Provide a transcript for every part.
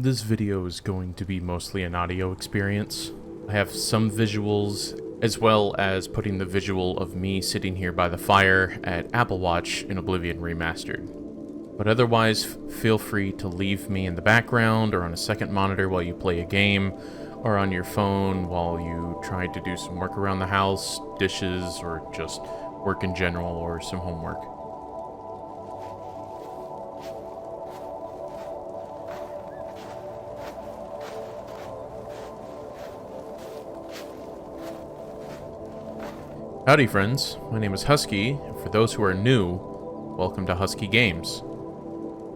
This video is going to be mostly an audio experience. I have some visuals, as well as putting the visual of me sitting here by the fire at Apple Watch in Oblivion Remastered. But otherwise, feel free to leave me in the background or on a second monitor while you play a game, or on your phone while you try to do some work around the house, dishes, or just work in general, or some homework. Howdy friends, my name is Huskey, and for those who are new, welcome to Huskey Games.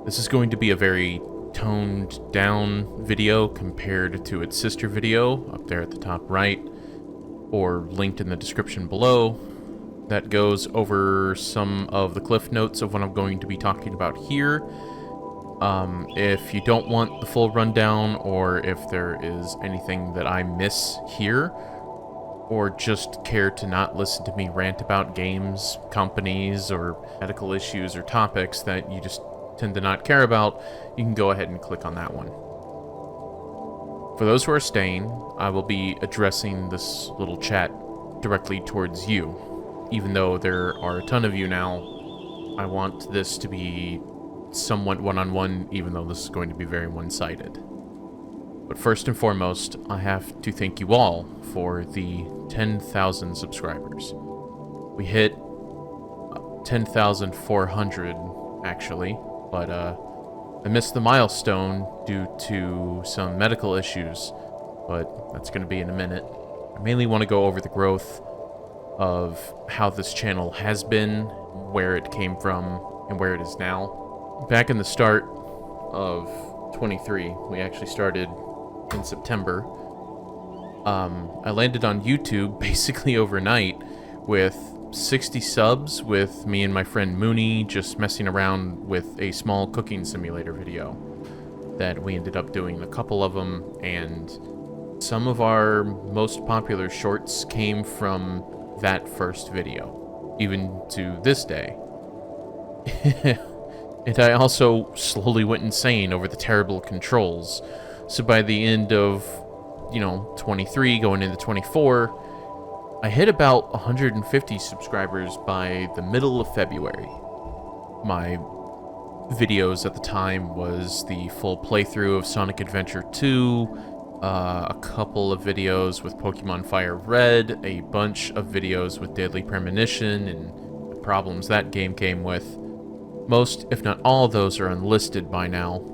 This is going to be a very toned down video compared to its sister video up there at the top right, or linked in the description below, that goes over some of the cliff notes of what I'm going to be talking about here. If you don't want the full rundown, or if there is anything that I miss here, or just care to not listen to me rant about games, companies, or medical issues or topics that you just tend to not care about, you can go ahead and click on that one. For those who are staying, I will be addressing this little chat directly towards you. Even though there are a ton of you now, I want this to be somewhat one-on-one, even though this is going to be very one-sided. But first and foremost, I have to thank you all for the 10,000 subscribers. We hit 10,400 actually, but I missed the milestone due to some medical issues, but that's going to be in a minute. I mainly want to go over the growth of how this channel has been, where it came from, and where it is now. Back in the start of 23, we actually started in September. I landed on YouTube basically overnight with 60 subs, with me and my friend Mooney just messing around with a small cooking simulator video that we ended up doing a couple of them, and some of our most popular shorts came from that first video, even to this day. And I also slowly went insane over the terrible controls. So by the end of, 23, going into 24, I hit about 150 subscribers by the middle of February. My videos at the time was the full playthrough of Sonic Adventure 2, a couple of videos with Pokemon Fire Red, a bunch of videos with Deadly Premonition and the problems that game came with. Most, if not all of those, are unlisted by now.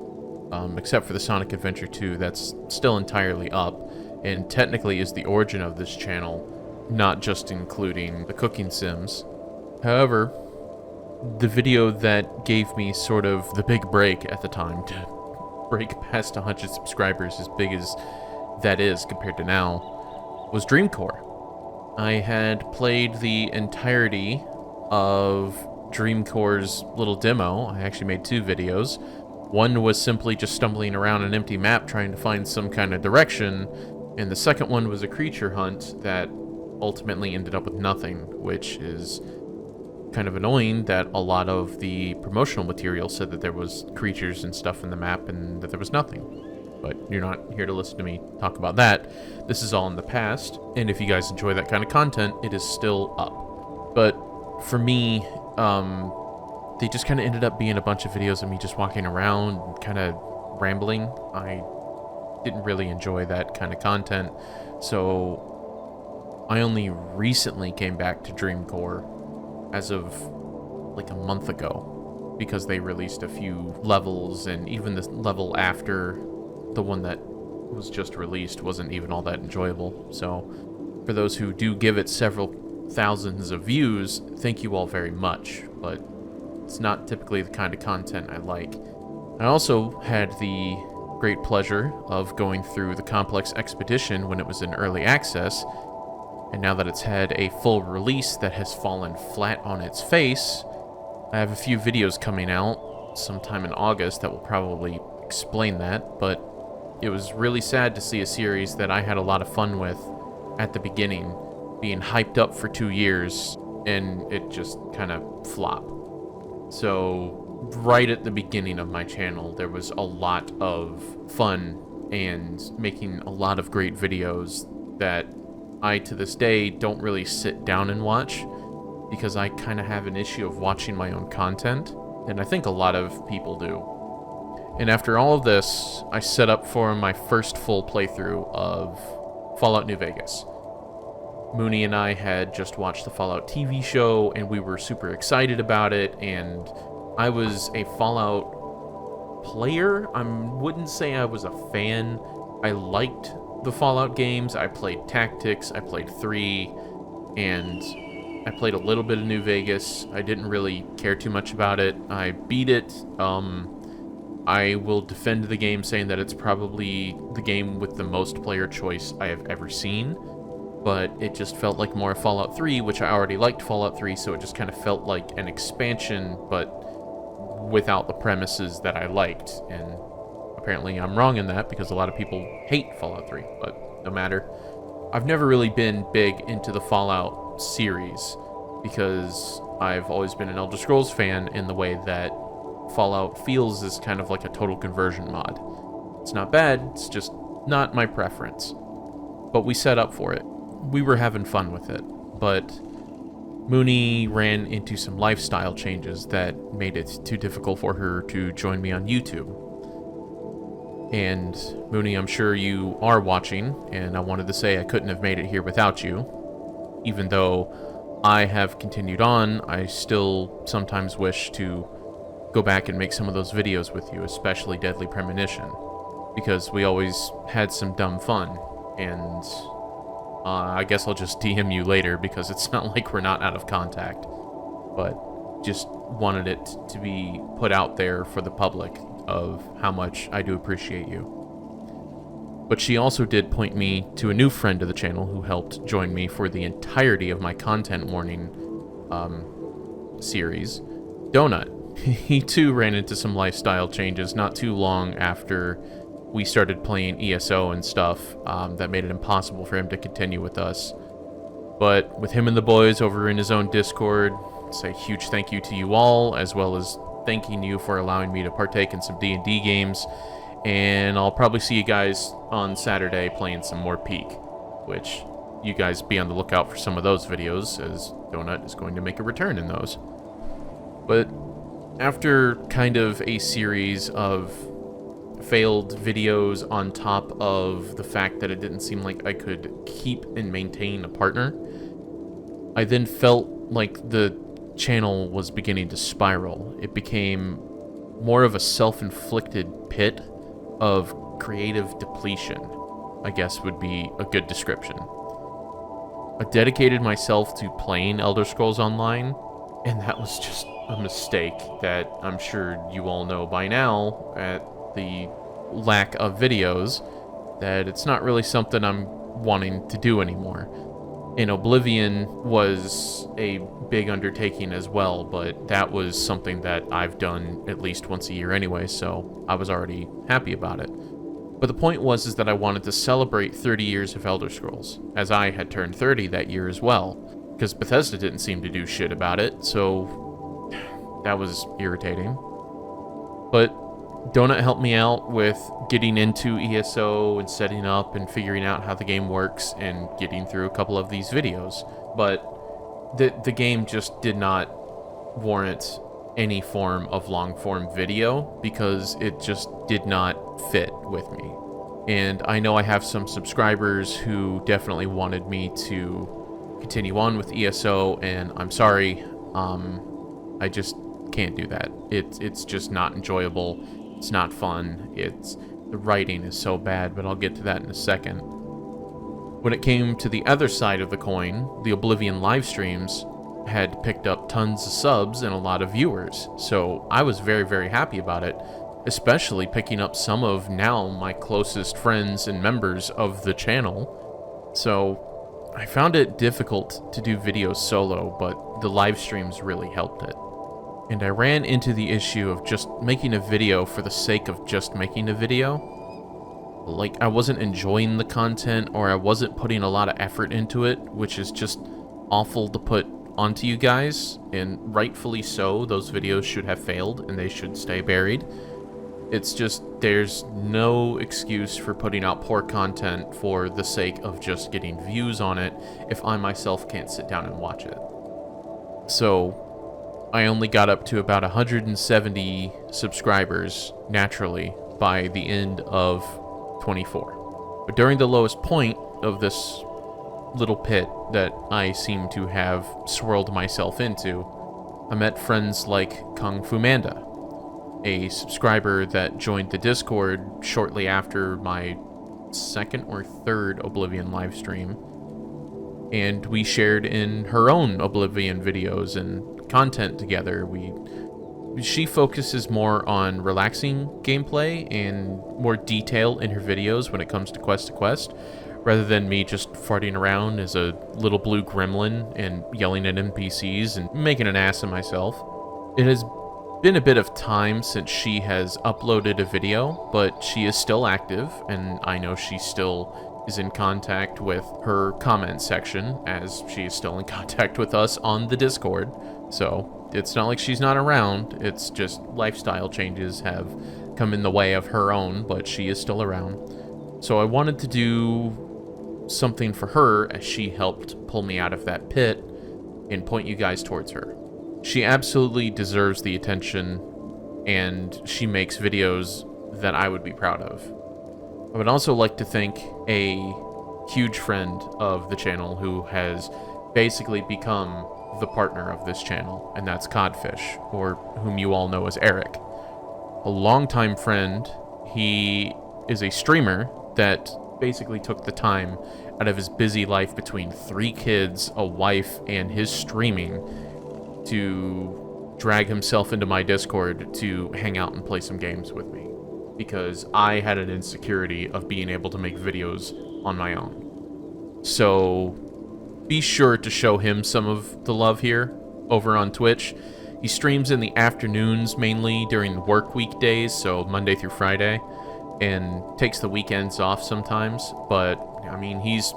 Except for the Sonic Adventure 2, that's still entirely up, and technically is the origin of this channel, not just including the cooking sims. However, the video that gave me sort of the big break at the time to break past 100 subscribers, as big as that is compared to now, was Dreamcore. I had played the entirety of Dreamcore's little demo. I actually made 2 videos. One was simply just stumbling around an empty map trying to find some kind of direction, and the second one was a creature hunt that ultimately ended up with nothing, which is kind of annoying that a lot of the promotional material said that there was creatures and stuff in the map and that there was nothing. But you're not here to listen to me talk about that. This is all in the past, and if you guys enjoy that kind of content, it is still up. But for me, they just kind of ended up being a bunch of videos of me just walking around and kind of rambling. I didn't really enjoy that kind of content, so I only recently came back to Dreamcore as of like a month ago, because they released a few levels, and even the level after the one that was just released wasn't even all that enjoyable. So for those who do give it several thousands of views, thank you all very much, but it's not typically the kind of content I like. I also had the great pleasure of going through the Complex Expedition when it was in early access, and now that it's had a full release that has fallen flat on its face, I have a few videos coming out sometime in August that will probably explain that, but it was really sad to see a series that I had a lot of fun with at the beginning being hyped up for 2 years, and it just kind of flop. So right at the beginning of my channel, there was a lot of fun and making a lot of great videos that I, to this day, don't really sit down and watch because I kind of have an issue of watching my own content, and I think a lot of people do. And after all of this, I set up for my first full playthrough of Fallout New Vegas. Mooney and I had just watched the Fallout TV show, and we were super excited about it, and I was a Fallout player. I wouldn't say I was a fan. I liked the Fallout games. I played Tactics, I played 3, and I played a little bit of New Vegas. I didn't really care too much about it. I beat it. I will defend the game saying that it's probably the game with the most player choice I have ever seen, but it just felt like more Fallout 3, which I already liked Fallout 3, so it just kind of felt like an expansion, but without the premises that I liked. And apparently I'm wrong in that, because a lot of people hate Fallout 3, but no matter. I've never really been big into the Fallout series, because I've always been an Elder Scrolls fan in the way that Fallout feels is kind of like a total conversion mod. It's not bad, it's just not my preference. But we set up for it. We were having fun with it, but Mooney ran into some lifestyle changes that made it too difficult for her to join me on YouTube. And Mooney, I'm sure you are watching, and I wanted to say I couldn't have made it here without you. Even though I have continued on, I still sometimes wish to go back and make some of those videos with you, especially Deadly Premonition, because we always had some dumb fun, and I guess I'll just DM you later, because it's not like we're not out of contact, but just wanted it to be put out there for the public of how much I do appreciate you. But she also did point me to a new friend of the channel who helped join me for the entirety of my content warning series, Donut. He too ran into some lifestyle changes not too long after we started playing ESO and stuff that made it impossible for him to continue with us. But with him and the boys over in his own Discord, say a huge thank you to you all, as well as thanking you for allowing me to partake in some D&D games. And I'll probably see you guys on Saturday playing some more Peak, which you guys be on the lookout for some of those videos, as Donut is going to make a return in those. But after kind of a series of failed videos on top of the fact that it didn't seem like I could keep and maintain a partner, I then felt like the channel was beginning to spiral. It became more of a self-inflicted pit of creative depletion, I guess would be a good description. I dedicated myself to playing Elder Scrolls Online, and that was just a mistake that I'm sure you all know by now at the lack of videos, that it's not really something I'm wanting to do anymore. And Oblivion was a big undertaking as well, but that was something that I've done at least once a year anyway, so I was already happy about it. But the point was that I wanted to celebrate 30 years of Elder Scrolls, as I had turned 30 that year as well, because Bethesda didn't seem to do shit about it, so that was irritating. But Donut helped me out with getting into ESO and setting up and figuring out how the game works and getting through a couple of these videos. But the game just did not warrant any form of long-form video because it just did not fit with me. And I know I have some subscribers who definitely wanted me to continue on with ESO, and I'm sorry, I just can't do that. It's just not enjoyable. It's not fun. The writing is so bad, but I'll get to that in a second. When it came to the other side of the coin, the Oblivion live streams had picked up tons of subs and a lot of viewers, so I was very, very happy about it, especially picking up some of now my closest friends and members of the channel. So I found it difficult to do videos solo, but the live streams really helped it. And I ran into the issue of just making a video for the sake of just making a video. Like, I wasn't enjoying the content, or I wasn't putting a lot of effort into it, which is just awful to put onto you guys, and rightfully so. Those videos should have failed, and they should stay buried. It's just, there's no excuse for putting out poor content for the sake of just getting views on it if I myself can't sit down and watch it. So, I only got up to about 170 subscribers, naturally, by the end of 24. But during the lowest point of this little pit that I seem to have swirled myself into, I met friends like Kungfu Manda, a subscriber that joined the Discord shortly after my second or third Oblivion livestream, and we shared in her own Oblivion videos and content together. She focuses more on relaxing gameplay and more detail in her videos when it comes to quest, rather than me just farting around as a little blue gremlin and yelling at NPCs and making an ass of myself. It has been a bit of time since she has uploaded a video, but she is still active, and I know she still is in contact with her comment section, as she is still in contact with us on the Discord. So it's not like she's not around, it's just lifestyle changes have come in the way of her own, but she is still around. So I wanted to do something for her, as she helped pull me out of that pit, and point you guys towards her. She absolutely deserves the attention, and she makes videos that I would be proud of. I would also like to thank a huge friend of the channel who has basically become the partner of this channel, and that's CodFysh, or whom you all know as Eric. A longtime friend. He is a streamer that basically took the time out of his busy life between 3 kids, a wife, and his streaming to drag himself into my Discord to hang out and play some games with me, because I had an insecurity of being able to make videos on my own. So be sure to show him some of the love here over on Twitch. He streams in the afternoons, mainly during work weekdays, so Monday through Friday, and takes the weekends off sometimes. But I mean, he's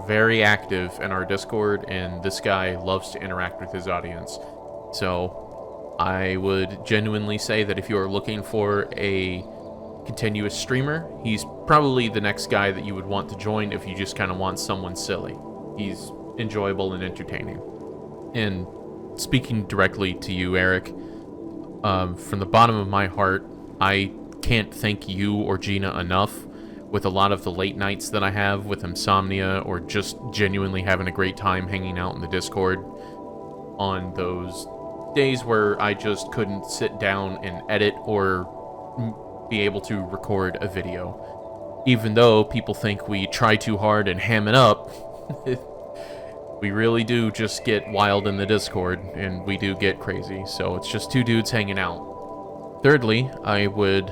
very active in our Discord, and this guy loves to interact with his audience. So I would genuinely say that if you are looking for a continuous streamer, he's probably the next guy that you would want to join if you just kind of want someone silly. He's enjoyable and entertaining. And speaking directly to you, Eric, from the bottom of my heart, I can't thank you or Gina enough with a lot of the late nights that I have with insomnia, or just genuinely having a great time hanging out in the Discord on those days where I just couldn't sit down and edit or be able to record a video. Even though people think we try too hard and ham it up, we really do just get wild in the Discord, and we do get crazy. So it's just 2 dudes hanging out. Thirdly, I would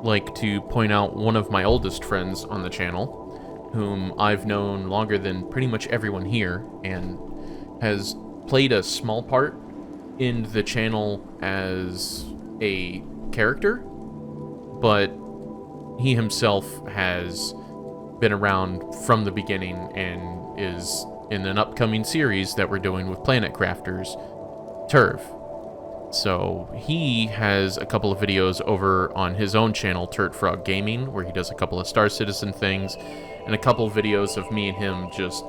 like to point out one of my oldest friends on the channel, whom I've known longer than pretty much everyone here, and has played a small part in the channel as a character, but he himself has been around from the beginning and is in an upcoming series that we're doing with Planet Crafters, Turf. So he has a couple of videos over on his own channel, Turtfrog Gaming, where he does a couple of Star Citizen things, and a couple of videos of me and him just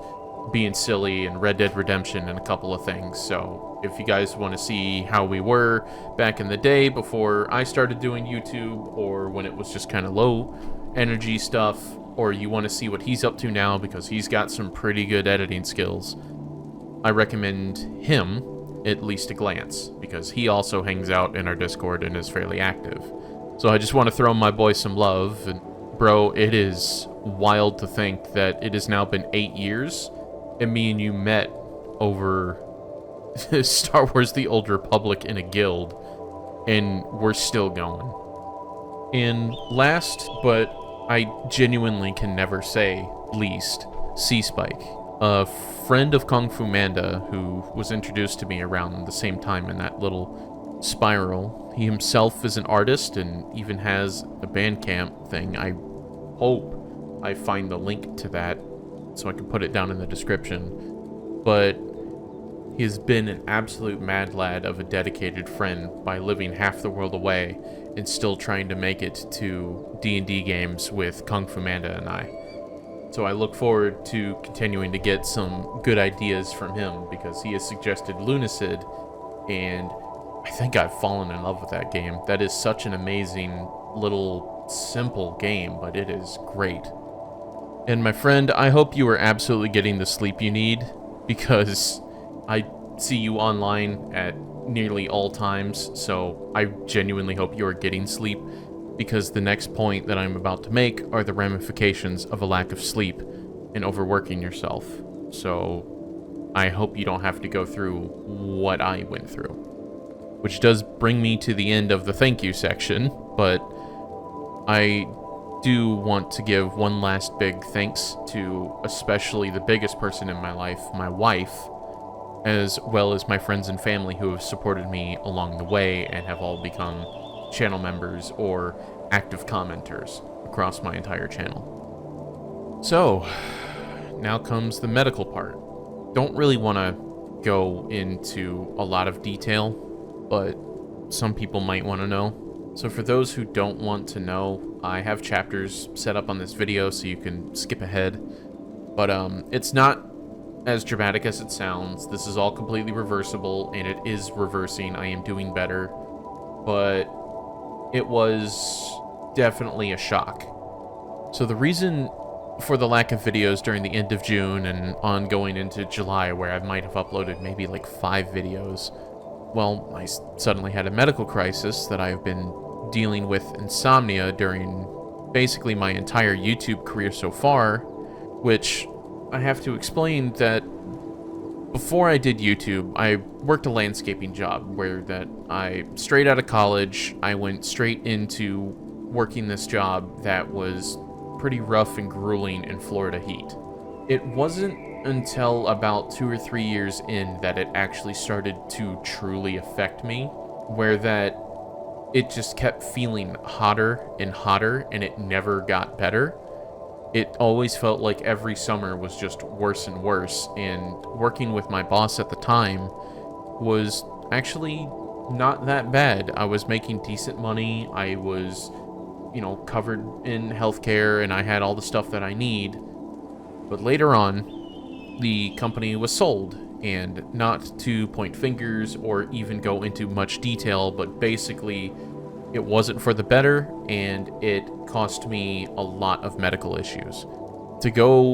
being silly, and Red Dead Redemption, and a couple of things. So if you guys want to see how we were back in the day before I started doing YouTube, or when it was just kind of low energy stuff, or you want to see what he's up to now because he's got some pretty good editing skills, I recommend him at least a glance, because he also hangs out in our Discord and is fairly active. So I just want to throw my boy some love. And bro, it is wild to think that it has now been 8 years and me and you met over Star Wars The Old Republic in a guild, and we're still going. And last, but I genuinely can never say least, C-Spike, a friend of Kungfu Manda who was introduced to me around the same time in that little spiral. He himself is an artist and even has a Bandcamp thing. I hope I find the link to that so I can put it down in the description. But He has been an absolute mad lad of a dedicated friend by living half the world away and still trying to make it to D&D games with Kungfu Manda and I. So I look forward to continuing to get some good ideas from him, because he has suggested Lunacid, and I think I've fallen in love with that game. That is such an amazing little simple game, but it is great. And my friend, I hope you are absolutely getting the sleep you need, because I see you online at nearly all times, so I genuinely hope you are getting sleep, because the next point that I'm about to make are the ramifications of a lack of sleep and overworking yourself. So I hope you don't have to go through what I went through. Which does bring me to the end of the thank you section, but I do want to give one last big thanks to especially the biggest person in my life, my wife, as well as my friends and family who have supported me along the way and have all become channel members or active commenters across my entire channel. So, now comes the medical part. Don't really want to go into a lot of detail, but some people might want to know. So for those who don't want to know, I have chapters set up on this video so you can skip ahead. But it's not as dramatic as it sounds. This is all completely reversible, and it is reversing. I am doing better. But it was definitely a shock. So the reason for the lack of videos during the end of June and ongoing into July, where I might have uploaded maybe like 5 videos, well, I suddenly had a medical crisis that I've been dealing with insomnia during basically my entire YouTube career so far, which I have to explain that before I did YouTube, I worked a landscaping job where straight out of college, I went straight into working this job that was pretty rough and grueling in Florida heat. It wasn't until about 2 or 3 years in that it actually started to truly affect me, where that it just kept feeling hotter and hotter, and it never got better. It always felt like every summer was just worse and worse, and working with my boss at the time was actually not that bad. I was making decent money, I was, covered in healthcare, and I had all the stuff that I need. But later on, the company was sold, and not to point fingers or even go into much detail, but basically it wasn't for the better, and it cost me a lot of medical issues. To go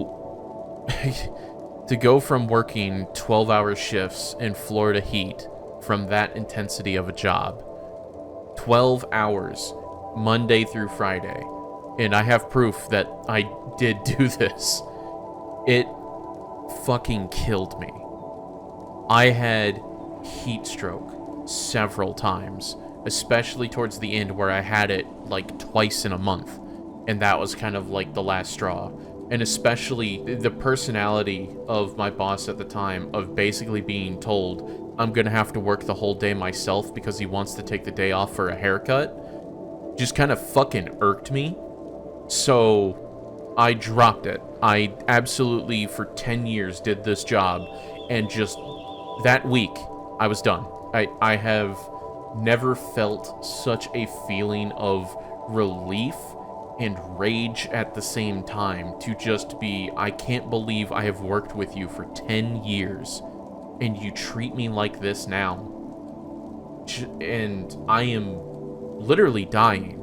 from working 12-hour shifts in Florida heat, from that intensity of a job, 12 hours, Monday through Friday, and I have proof that I did do this, it fucking killed me. I had heat stroke several times, especially towards the end where I had it like twice in a month, and that was kind of like the last straw. And especially the personality of my boss at the time, of basically being told I'm gonna have to work the whole day myself because he wants to take the day off for a haircut, just kind of fucking irked me. So I dropped it. I absolutely for 10 years did this job, and just that week I was done. I have never felt such a feeling of relief and rage at the same time, to just be, I can't believe I have worked with you for 10 years and you treat me like this now. And I am literally dying.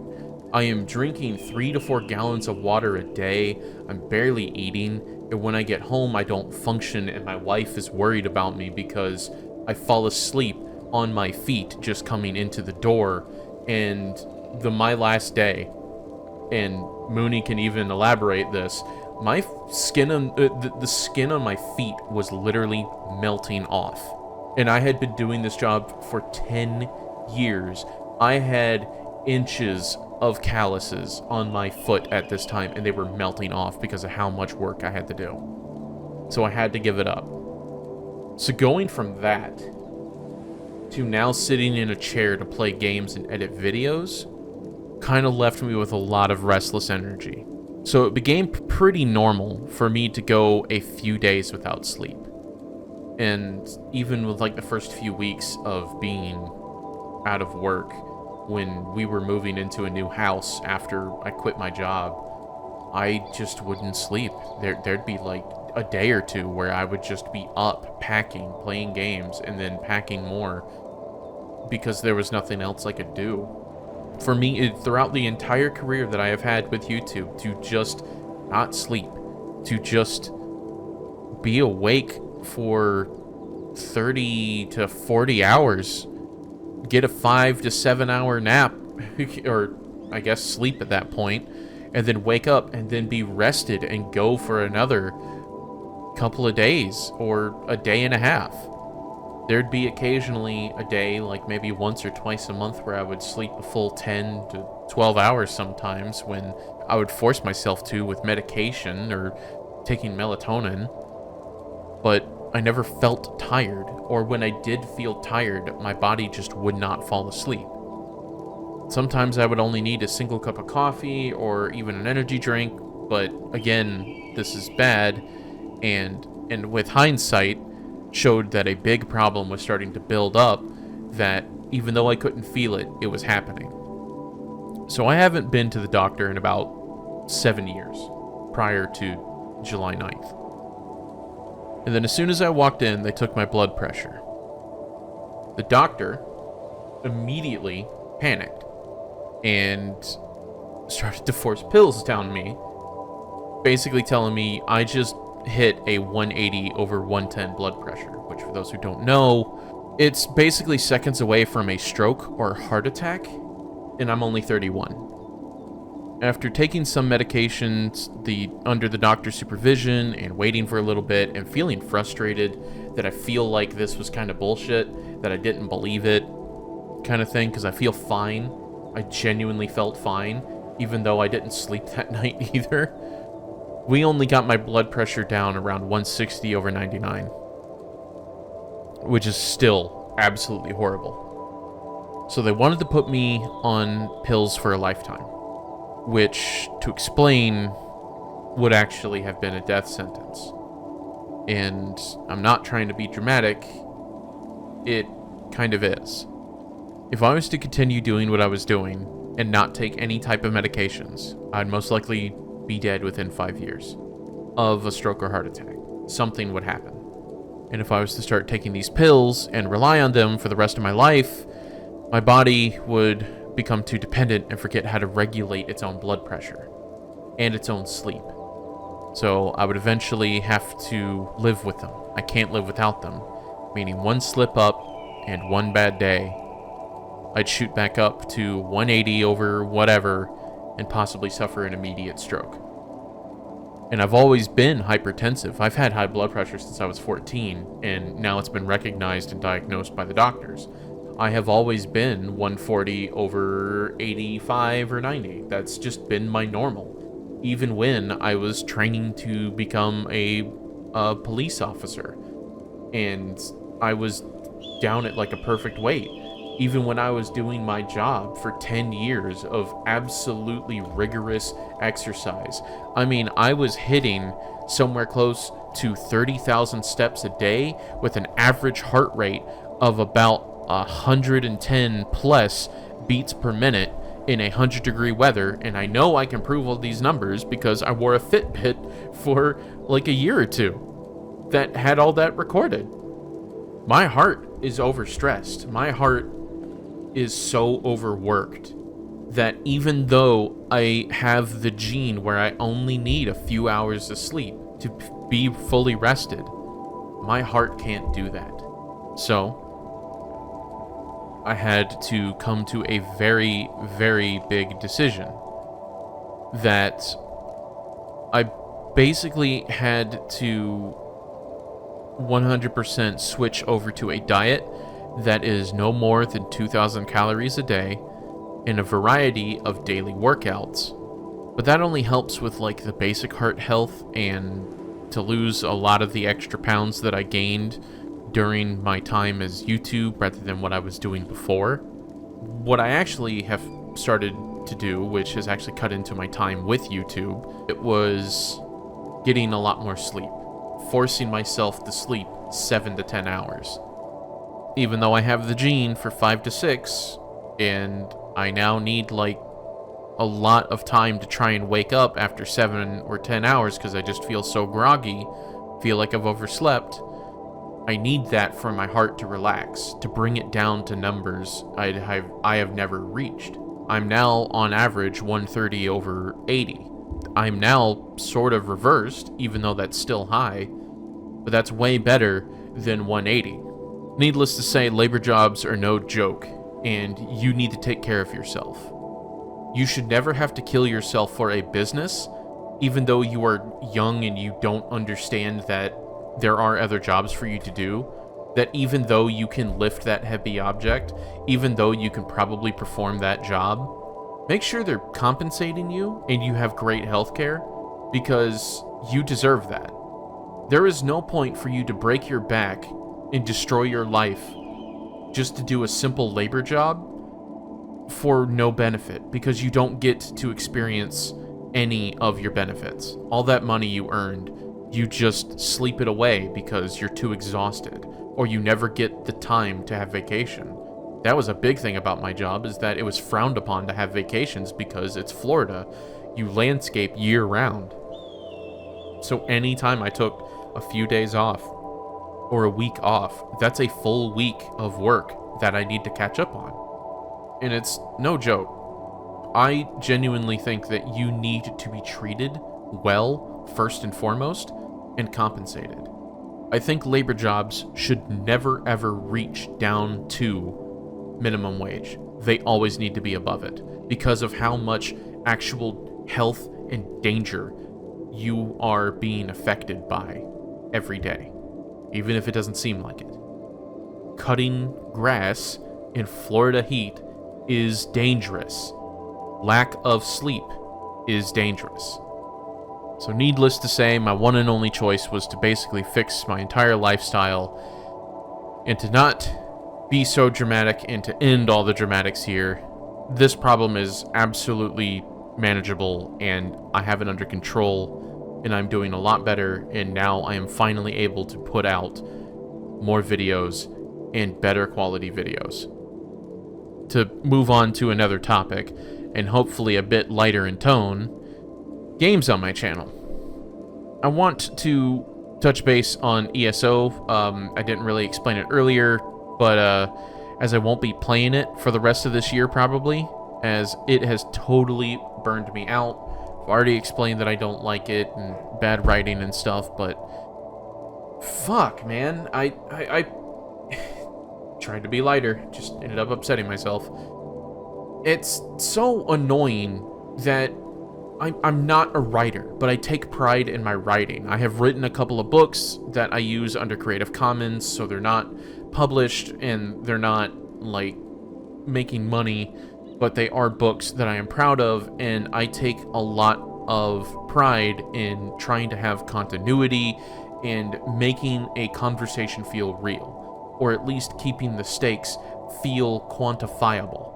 I am drinking 3 to 4 gallons of water a day. I'm barely eating, and when I get home I don't function, and my wife is worried about me because I fall asleep on my feet just coming into the door. And my last day, and Mooney can even elaborate this, my skin on the skin on my feet was literally melting off. And I had been doing this job for 10 years. I had inches of calluses on my foot at this time, and they were melting off because of how much work I had to do. So I had to give it up. So going from that to now sitting in a chair to play games and edit videos kind of left me with a lot of restless energy. So it became pretty normal for me to go a few days without sleep. And even with like the first few weeks of being out of work, when we were moving into a new house after I quit my job, I just wouldn't sleep. There'd be like a day or two where I would just be up packing, playing games, and then packing more because there was nothing else I could do. For me, throughout the entire career that I have had with YouTube, to just not sleep, to just be awake for 30 to 40 hours, get a 5 to 7 hour nap, or I guess sleep at that point, and then wake up and then be rested and go for another couple of days or a day and a half. There'd be occasionally a day, like maybe once or twice a month, where I would sleep a full 10 to 12 hours sometimes, when I would force myself to with medication or taking melatonin. But I never felt tired, or when I did feel tired, my body just would not fall asleep. Sometimes I would only need a single cup of coffee or even an energy drink, but again, this is bad, and with hindsight, showed that a big problem was starting to build up, that even though I couldn't feel it, it was happening. So I haven't been to the doctor in about 7 years, prior to July 9th. And then as soon as I walked in, they took my blood pressure. The doctor immediately panicked and started to force pills down me, basically telling me I just hit a 180 over 110 blood pressure, which, for those who don't know, it's basically seconds away from a stroke or heart attack, and I'm only 31. After taking some medications under the doctor's supervision and waiting for a little bit and feeling frustrated that I feel like this was kind of bullshit, that I didn't believe it kind of thing, because I feel fine. I genuinely felt fine, even though I didn't sleep that night either. We only got my blood pressure down around 160 over 99, which is still absolutely horrible. So they wanted to put me on pills for a lifetime, which, to explain, would actually have been a death sentence. And I'm not trying to be dramatic, it kind of is. If I was to continue doing what I was doing and not take any type of medications, I'd most likely be dead within 5 years of a stroke or heart attack. Something would happen. And if I was to start taking these pills and rely on them for the rest of my life, my body would become too dependent and forget how to regulate its own blood pressure and its own sleep. So I would eventually have to live with them. I can't live without them, meaning one slip up and one bad day, I'd shoot back up to 180 over whatever and possibly suffer an immediate stroke. And I've always been hypertensive. I've had high blood pressure since I was 14, and now it's been recognized and diagnosed by the doctors. I have always been 140 over 85 or 90. That's just been my normal. Even when I was training to become a police officer, and I was down at like a perfect weight. Even when I was doing my job for 10 years of absolutely rigorous exercise. I mean, I was hitting somewhere close to 30,000 steps a day with an average heart rate of about 110 plus beats per minute in 100-degree weather, and I know I can prove all these numbers because I wore a Fitbit for like a year or two that had all that recorded. My heart is overstressed. My heart is so overworked that even though I have the gene where I only need a few hours of sleep to be fully rested, my heart can't do that. So I had to come to a very, very big decision that I basically had to 100% switch over to a diet that is no more than 2,000 calories a day and a variety of daily workouts. But that only helps with like the basic heart health and to lose a lot of the extra pounds that I gained during my time as YouTube rather than what I was doing before. What I actually have started to do, which has actually cut into my time with YouTube, it was getting a lot more sleep, forcing myself to sleep 7 to 10 hours. Even though I have the gene for 5 to 6, and I now need like a lot of time to try and wake up after 7 or 10 hours because I just feel so groggy, feel like I've overslept. I need that for my heart to relax, to bring it down to numbers I have never reached. I'm now on average 130 over 80. I'm now sort of reversed, even though that's still high, but that's way better than 180. Needless to say, labor jobs are no joke, and you need to take care of yourself. You should never have to kill yourself for a business, even though you are young and you don't understand that there are other jobs for you to do, that even though you can lift that heavy object, even though you can probably perform that job, make sure they're compensating you and you have great health care, because you deserve that. There is no point for you to break your back and destroy your life just to do a simple labor job for no benefit, because you don't get to experience any of your benefits. All that money you earned, you just sleep it away because you're too exhausted, or you never get the time to have vacation. That was a big thing about my job, is that it was frowned upon to have vacations because it's Florida. You landscape year-round. So anytime I took a few days off, or a week off, that's a full week of work that I need to catch up on. And it's no joke. I genuinely think that you need to be treated well, first and foremost, and compensated. I think labor jobs should never ever reach down to minimum wage. They always need to be above it because of how much actual health and danger you are being affected by every day, even if it doesn't seem like it. Cutting grass in Florida heat is dangerous. Lack of sleep is dangerous. So needless to say, my one and only choice was to basically fix my entire lifestyle and to not be so dramatic and to end all the dramatics here. This problem is absolutely manageable and I have it under control and I'm doing a lot better, and now I am finally able to put out more videos and better quality videos. To move on to another topic, and hopefully a bit lighter in tone, games on my channel. I want to touch base on ESO. I didn't really explain it earlier, but as I won't be playing it for the rest of this year probably, as it has totally burned me out. I've already explained that I don't like it and bad writing and stuff, but fuck, man. I tried to be lighter, just ended up upsetting myself. It's so annoying that I'm not a writer, but I take pride in my writing. I have written a couple of books that I use under Creative Commons, so they're not published and they're not, like, making money, but they are books that I am proud of, and I take a lot of pride in trying to have continuity and making a conversation feel real, or at least keeping the stakes feel quantifiable.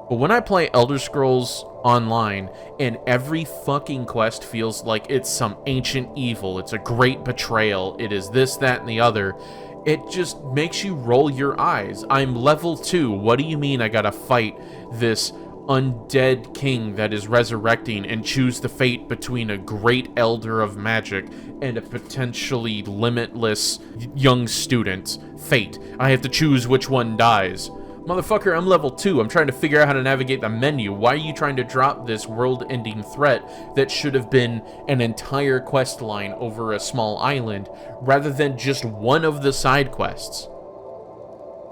But when I play Elder Scrolls Online, and every fucking quest feels like it's some ancient evil, it's a great betrayal, it is this, that, and the other, it just makes you roll your eyes. I'm level 2. What do you mean I gotta fight this undead king that is resurrecting and choose the fate between a great elder of magic and a potentially limitless young student? Fate. I have to choose which one dies. Motherfucker, I'm level 2. I'm trying to figure out how to navigate the menu. Why are you trying to drop this world-ending threat that should have been an entire quest line over a small island, rather than just one of the side quests?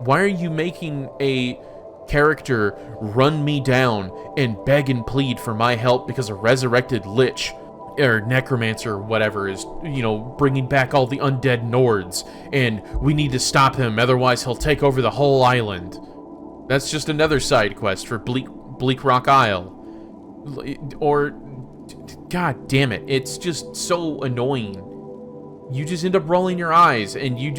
Why are you making a character run me down and beg and plead for my help because a resurrected lich or necromancer or whatever is, you know, bringing back all the undead Nords, and we need to stop him, otherwise he'll take over the whole island? That's just another side quest for Bleak Rock Isle. Or, god damn it, it's just so annoying. You just end up rolling your eyes, and you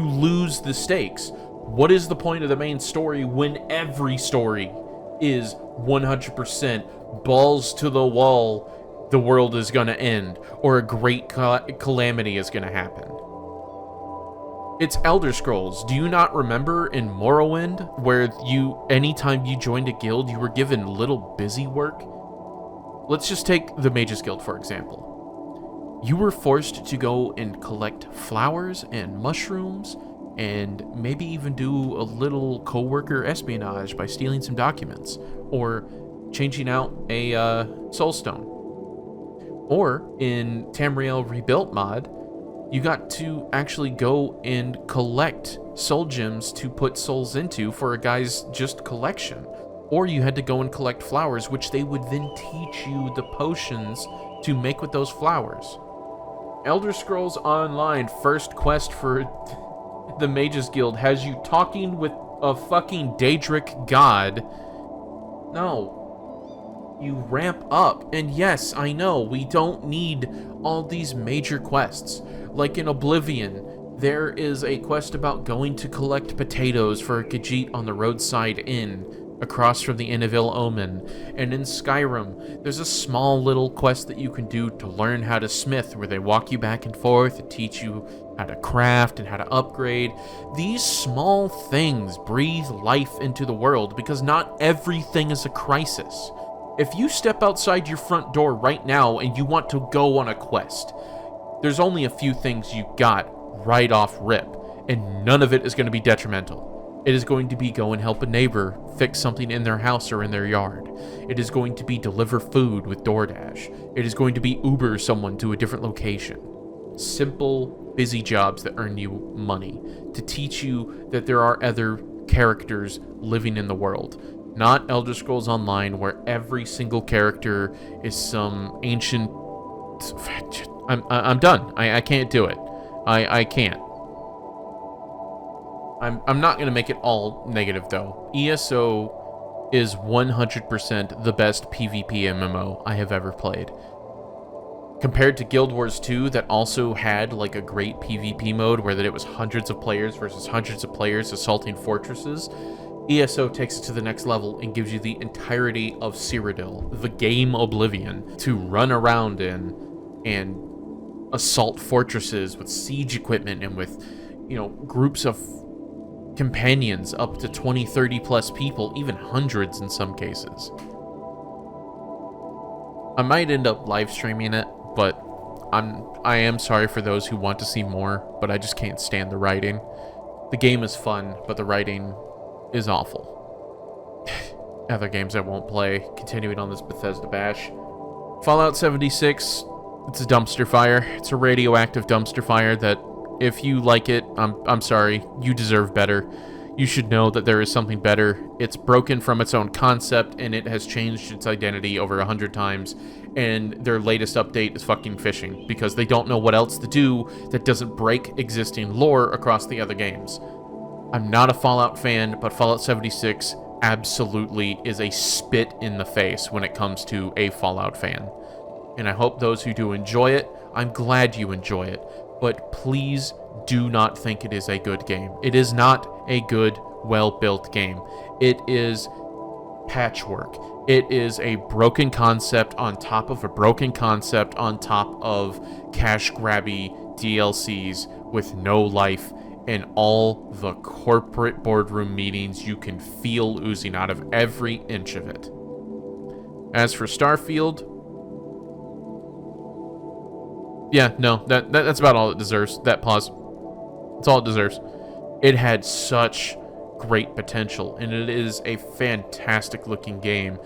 lose the stakes. What is the point of the main story when every story is 100% balls to the wall, the world is gonna end, or a great calamity is gonna happen? It's Elder Scrolls. Do you not remember in Morrowind, where anytime you joined a guild, you were given little busy work? Let's just take the Mages Guild, for example. You were forced to go and collect flowers and mushrooms, and maybe even do a little co-worker espionage by stealing some documents, or changing out a soulstone. Or in Tamriel Rebuilt mod, you got to actually go and collect soul gems to put souls into for a guy's just collection. Or you had to go and collect flowers, which they would then teach you the potions to make with those flowers. Elder Scrolls Online first quest for the Mages Guild has you talking with a fucking Daedric god. No. You ramp up, and yes, I know, we don't need all these major quests. Like in Oblivion, there is a quest about going to collect potatoes for a Khajiit on the roadside inn, across from the Inn of Ill Omen. And in Skyrim, there's a small little quest that you can do to learn how to smith, where they walk you back and forth and teach you how to craft and how to upgrade. These small things breathe life into the world, because not everything is a crisis. If you step outside your front door right now and you want to go on a quest, there's only a few things you got right off rip, and none of it is going to be detrimental. It is going to be go and help a neighbor fix something in their house or in their yard. It is going to be deliver food with DoorDash. It is going to be Uber someone to a different location. Simple, busy jobs that earn you money, to teach you that there are other characters living in the world. Not Elder Scrolls Online, where every single character is some ancient... I'm done. I can't do it. I can't. I'm not going to make it all negative, though. ESO is 100% the best PvP MMO I have ever played. Compared to Guild Wars 2, that also had like a great PvP mode, where that it was hundreds of players versus hundreds of players assaulting fortresses, ESO takes it to the next level and gives you the entirety of Cyrodiil, the game Oblivion, to run around in and assault fortresses with siege equipment and with, groups of companions up to 20, 30 plus people, even hundreds in some cases. I might end up live streaming it, but I am sorry for those who want to see more, but I just can't stand the writing. The game is fun, but the writing is awful. Other games I won't play, continuing on this Bethesda bash. Fallout 76, it's a dumpster fire. It's a radioactive dumpster fire that, if you like it, I'm sorry, you deserve better. You should know that there is something better. It's broken from its own concept, and it has changed its identity over 100 times, and their latest update is fucking fishing, because they don't know what else to do that doesn't break existing lore across the other games. I'm not a Fallout fan, but Fallout 76 absolutely is a spit in the face when it comes to a Fallout fan. And I hope those who do enjoy it, I'm glad you enjoy it, but please do not think it is a good game. It is not a good, well-built game. It is patchwork. It is a broken concept on top of a broken concept on top of cash-grabby DLCs with no life, and all the corporate boardroom meetings you can feel oozing out of every inch of it. As for Starfield, yeah, no, that's about all it deserves. That pause. That's all it deserves. It had such great potential, and it is a fantastic looking game.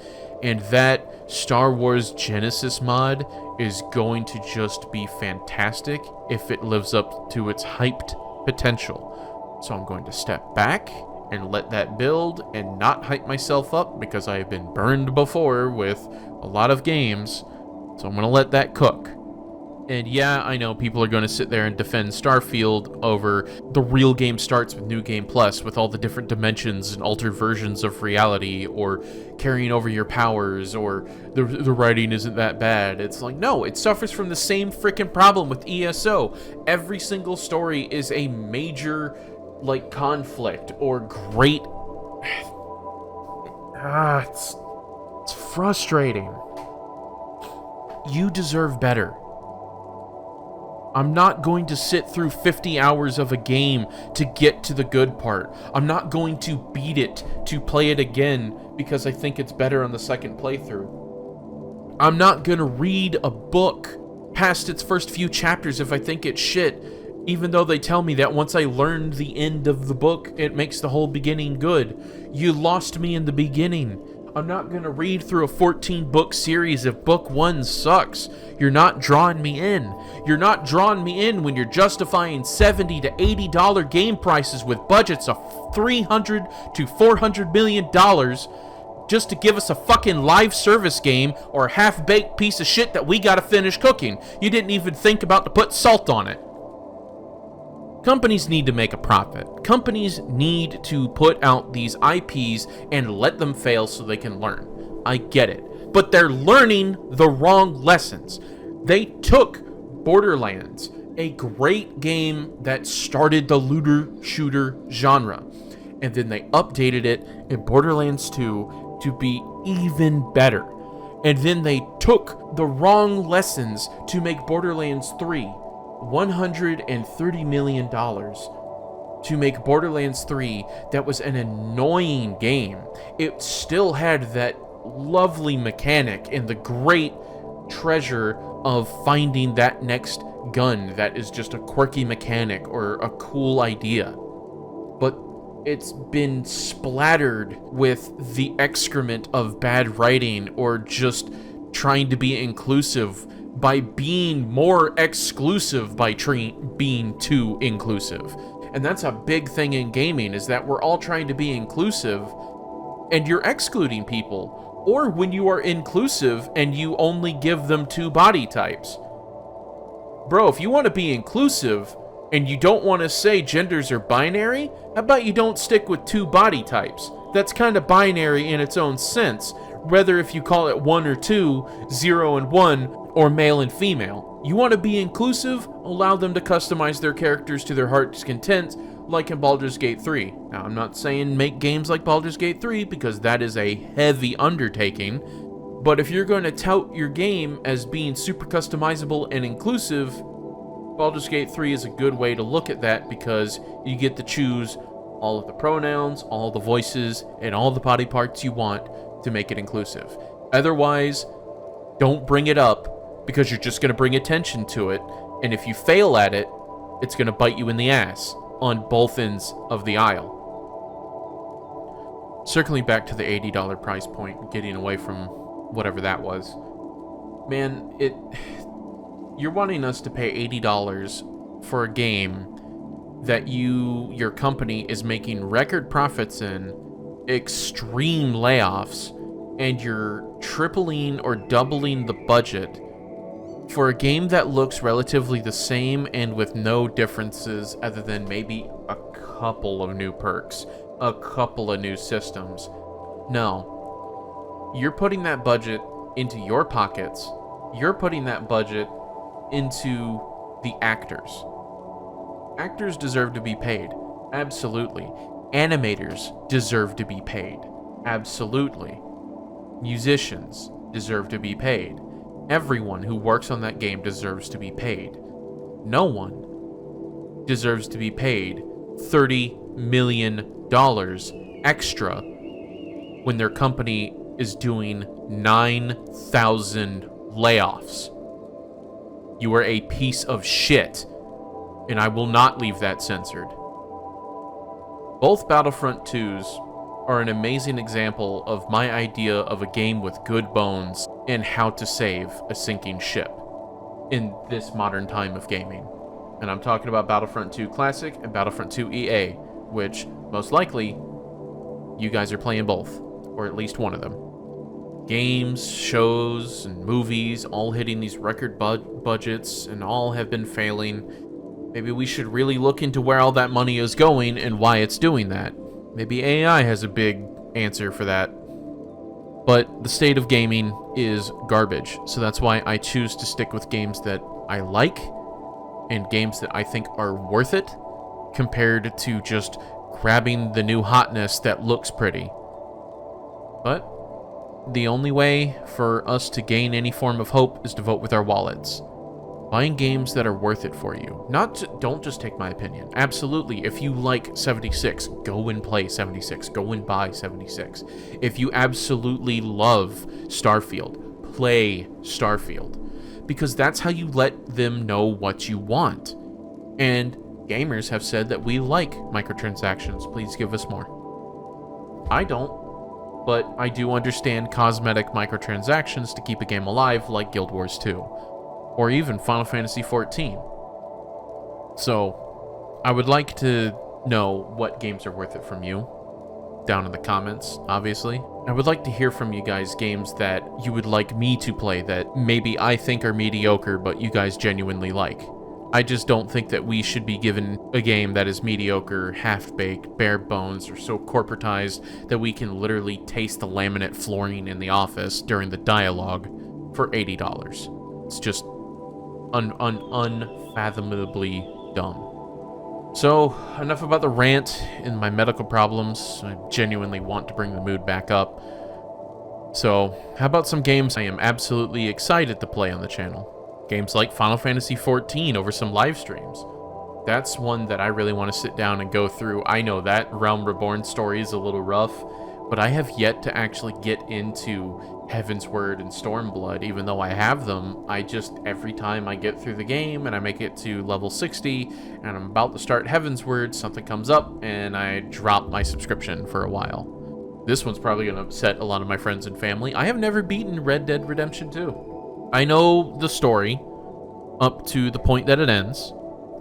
And that Star Wars Genesis mod is going to just be fantastic if it lives up to its hyped potential. So I'm going to step back and let that build and not hype myself up, because I have been burned before with a lot of games. So I'm going to let that cook. And yeah, I know people are going to sit there and defend Starfield over the real game starts with New Game Plus, with all the different dimensions and altered versions of reality, or carrying over your powers, or the writing isn't that bad. It's like, no, it suffers from the same freaking problem with ESO. Every single story is a major, conflict or great... it's frustrating. You deserve better. I'm not going to sit through 50 hours of a game to get to the good part. I'm not going to beat it to play it again because I think it's better on the second playthrough. I'm not going to read a book past its first few chapters if I think it's shit, even though they tell me that once I learned the end of the book, it makes the whole beginning good. You lost me in the beginning. I'm not going to read through a 14-book series if book 1 sucks. You're not drawing me in. You're not drawing me in when you're justifying $70 to $80 game prices with budgets of $300 to $400 million just to give us a fucking live service game or a half-baked piece of shit that we gotta finish cooking. You didn't even think about to put salt on it. Companies need to make a profit. Companies need to put out these IPs and let them fail so they can learn. I get it. But they're learning the wrong lessons. They took Borderlands, a great game that started the looter shooter genre, and then they updated it in Borderlands 2 to be even better. And then they took the wrong lessons to make Borderlands 3 $130 million to make Borderlands 3 that was an annoying game. It still had that lovely mechanic and the great treasure of finding that next gun that is just a quirky mechanic or a cool idea. But it's been splattered with the excrement of bad writing or just trying to be inclusive by being more exclusive by being too inclusive. And that's a big thing in gaming, is that we're all trying to be inclusive and you're excluding people. Or when you are inclusive and you only give them 2 body types. Bro, if you want to be inclusive and you don't want to say genders are binary, how about you don't stick with 2 body types? That's kind of binary in its own sense, whether if you call it 1 or 2, 0 and 1, or male and female. You want to be inclusive? Allow them to customize their characters to their heart's content, like in Baldur's Gate 3. Now, I'm not saying make games like Baldur's Gate 3, because that is a heavy undertaking, but if you're going to tout your game as being super customizable and inclusive, Baldur's Gate 3 is a good way to look at that, because you get to choose all of the pronouns, all the voices, and all the body parts you want to make it inclusive. Otherwise, don't bring it up, because you're just going to bring attention to it, and if you fail at it, it's going to bite you in the ass on both ends of the aisle. Circling back to the $80 price point, getting away from whatever that was. Man, you're wanting us to pay $80 for a game that your company is making record profits in, extreme layoffs, and you're tripling or doubling the budget for a game that looks relatively the same and with no differences other than maybe a couple of new perks, a couple of new systems. No. You're putting that budget into your pockets. You're putting that budget into the actors. Actors deserve to be paid. Absolutely. Animators deserve to be paid. Absolutely. Musicians deserve to be paid. Everyone who works on that game deserves to be paid. No one deserves to be paid $30 million extra when their company is doing 9,000 layoffs. You are a piece of shit, and I will not leave that censored. Both Battlefront 2s are an amazing example of my idea of a game with good bones and how to save a sinking ship in this modern time of gaming. And I'm talking about Battlefront 2 Classic and Battlefront 2 EA, which most likely you guys are playing both, or at least one of them. Games, shows, and movies all hitting these record budgets and all have been failing. Maybe we should really look into where all that money is going and why it's doing that. Maybe AI has a big answer for that. But the state of gaming is garbage, so that's why I choose to stick with games that I like and games that I think are worth it compared to just grabbing the new hotness that looks pretty. But the only way for us to gain any form of hope is to vote with our wallets. buying games that are worth it for you. Don't just take my opinion. Absolutely, if you like 76, go and play 76. Go and buy 76. If you absolutely love Starfield, play Starfield. Because that's how you let them know what you want. And gamers have said that we like microtransactions. Please give us more. I don't, but I do understand cosmetic microtransactions to keep a game alive, like Guild Wars 2, or even Final Fantasy 14. So, I would like to know what games are worth it from you, down in the comments, obviously. I would like to hear from you guys games that you would like me to play that maybe I think are mediocre, but you guys genuinely like. I just don't think that we should be given a game that is mediocre, half-baked, bare bones, or so corporatized that we can literally taste the laminate flooring in the office during the dialogue for $80. It's just unfathomably dumb. So, enough about the rant and my medical problems. I genuinely want to bring the mood back up. So, how about some games I am absolutely excited to play on the channel? Games like Final Fantasy 14 over some live streams. That's one that I really want to sit down and go through. I know that Realm Reborn story is a little rough, but I have yet to actually get into Heaven's Word and Stormblood. Even though I have them, every time I get through the game and I make it to level 60 and I'm about to start Heaven's Word, something comes up and I drop my subscription for a while. This one's probably going to upset a lot of my friends and family. I have never beaten Red Dead Redemption 2. I know the story up to the point that it ends,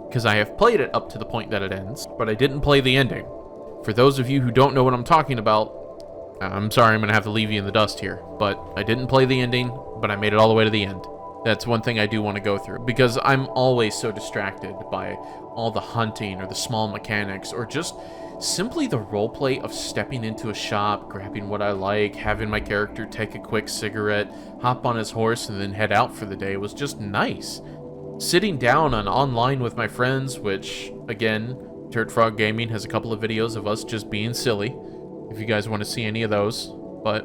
because I have played it up to the point that it ends, but I didn't play the ending. For those of you who don't know what I'm talking about, I'm sorry, I'm going to have to leave you in the dust here, but I didn't play the ending, but I made it all the way to the end. That's one thing I do want to go through, because I'm always so distracted by all the hunting or the small mechanics, or just simply the roleplay of stepping into a shop, grabbing what I like, having my character take a quick cigarette, hop on his horse, and then head out for the day was just nice. Sitting down on online with my friends, which, again, Turtfrog Gaming has a couple of videos of us just being silly, if you guys want to see any of those, but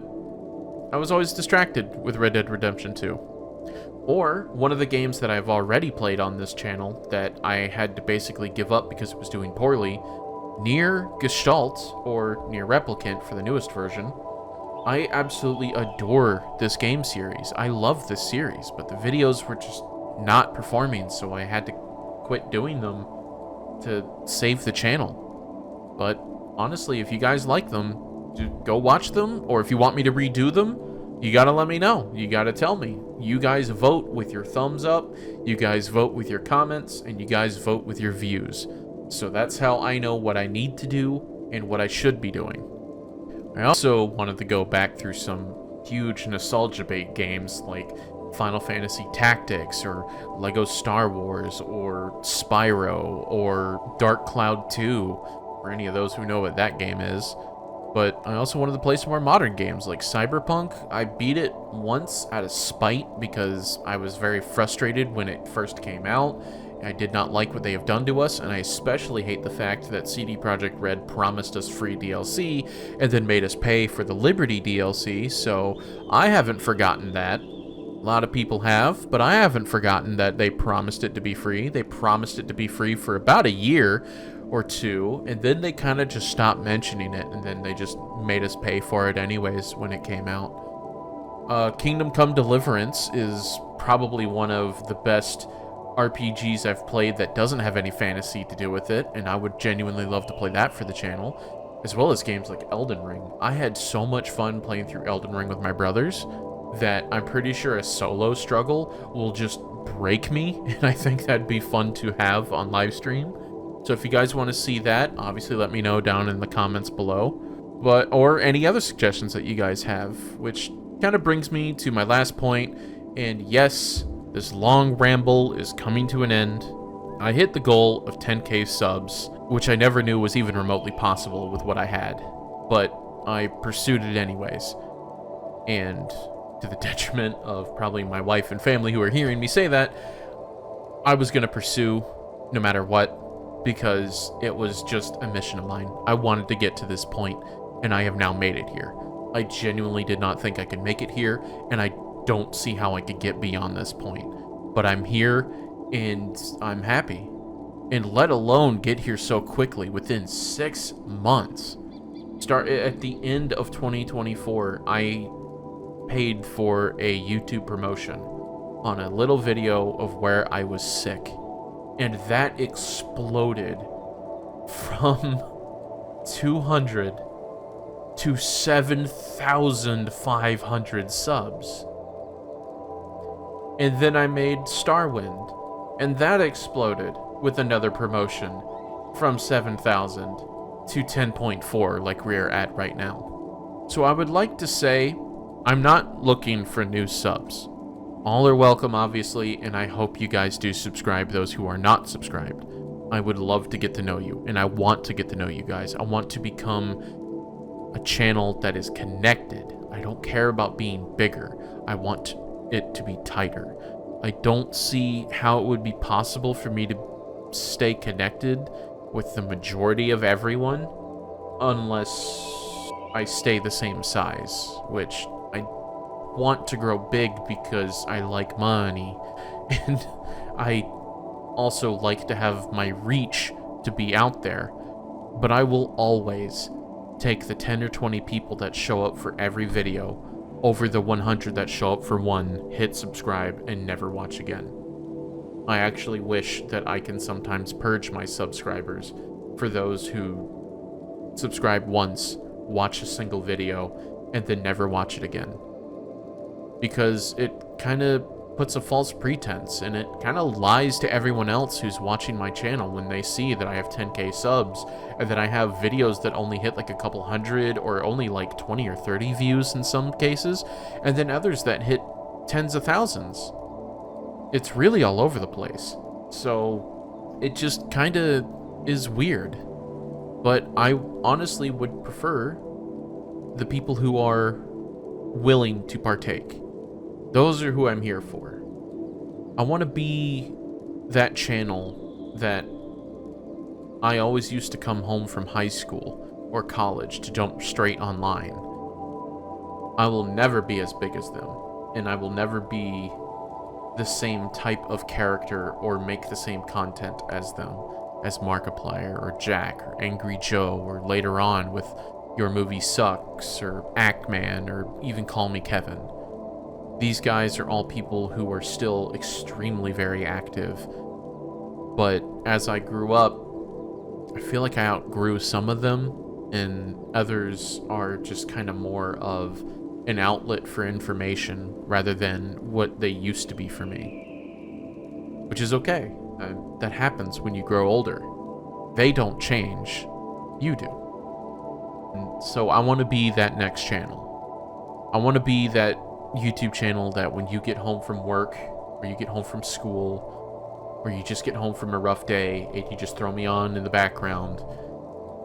I was always distracted with Red Dead Redemption 2. Or, one of the games that I've already played on this channel that I had to basically give up because it was doing poorly, Nier Gestalt, or Nier Replicant for the newest version. I absolutely adore this game series. I love this series, but the videos were just not performing, so I had to quit doing them to save the channel. But honestly, if you guys like them, go watch them, or if you want me to redo them, you gotta let me know. You gotta tell me. You guys vote with your thumbs up, you guys vote with your comments, and you guys vote with your views. So that's how I know what I need to do and what I should be doing. I also wanted to go back through some huge nostalgia bait games like Final Fantasy Tactics or Lego Star Wars or Spyro or Dark Cloud 2, for any of those who know what that game is. But I also wanted to play some more modern games like Cyberpunk. I beat it once out of spite because I was very frustrated when it first came out. I did not like what they have done to us, and I especially hate the fact that CD Projekt Red promised us free DLC and then made us pay for the Liberty DLC, so I haven't forgotten that. A lot of people have, but I haven't forgotten that they promised it to be free. They promised it to be free for about a year or two, and then they kind of just stopped mentioning it, and then they just made us pay for it anyways when it came out. Kingdom Come Deliverance is probably one of the best RPGs I've played that doesn't have any fantasy to do with it, and I would genuinely love to play that for the channel, as well as games like Elden Ring. I had so much fun playing through Elden Ring with my brothers that I'm pretty sure a solo struggle will just break me, and I think that'd be fun to have on live stream. So if you guys want to see that, obviously let me know down in the comments below, or any other suggestions that you guys have, which kind of brings me to my last point, and yes, this long ramble is coming to an end. I hit the goal of 10k subs, which I never knew was even remotely possible with what I had, but I pursued it anyways. And to the detriment of probably my wife and family who are hearing me say that, I was going to pursue no matter what, because it was just a mission of mine. I wanted to get to this point, and I have now made it here. I genuinely did not think I could make it here, and I don't see how I could get beyond this point. But I'm here, and I'm happy. And let alone get here so quickly, within 6 months. Start at the end of 2024, I paid for a YouTube promotion on a little video of where I was sick. And that exploded from 200 to 7,500 subs. And then I made Starwind, and that exploded with another promotion from 7,000 to 10.4 like we're at right now. So I would like to say I'm not looking for new subs. All are welcome, obviously, and I hope you guys do subscribe, those who are not subscribed. I would love to get to know you, and I want to get to know you guys. I want to become a channel that is connected. I don't care about being bigger. I want it to be tighter. I don't see how it would be possible for me to stay connected with the majority of everyone unless I stay the same size, which I want to grow big because I like money, and I also like to have my reach to be out there. But I will always take the 10 or 20 people that show up for every video over the 100 that show up for one, hit subscribe, and never watch again. I actually wish that I can sometimes purge my subscribers for those who subscribe once, watch a single video, and then never watch it again. Because it kind of puts a false pretense, and it kind of lies to everyone else who's watching my channel when they see that I have 10k subs, and that I have videos that only hit like a couple hundred, or only like 20 or 30 views in some cases, and then others that hit tens of thousands. It's really all over the place. So it just kind of is weird. But I honestly would prefer the people who are willing to partake. Those are who I'm here for. I want to be that channel that I always used to come home from high school or college to jump straight online. I will never be as big as them, and I will never be the same type of character or make the same content as them, as Markiplier or Jack or Angry Joe, or later on with Your Movie Sucks or Actman, or even Call Me Kevin. These guys are all people who are still extremely very active, but as I grew up, I feel like I outgrew some of them, and others are just kind of more of an outlet for information rather than what they used to be for me. Which is okay. That happens when you grow older. They don't change. You do. And so I want to be that next channel. I want to be that YouTube channel that when you get home from work, or you get home from school, or you just get home from a rough day, and you just throw me on in the background,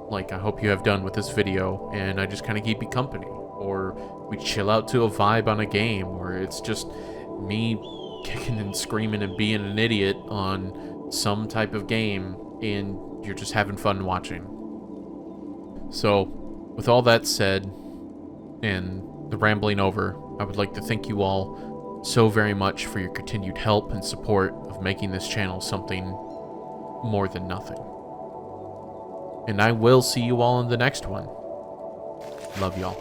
like I hope you have done with this video, and I just kind of keep you company. Or we chill out to a vibe on a game, or it's just me kicking and screaming and being an idiot on some type of game, and you're just having fun watching. So, with all that said, and the rambling over, I would like to thank you all so very much for your continued help and support of making this channel something more than nothing. And I will see you all in the next one. Love y'all.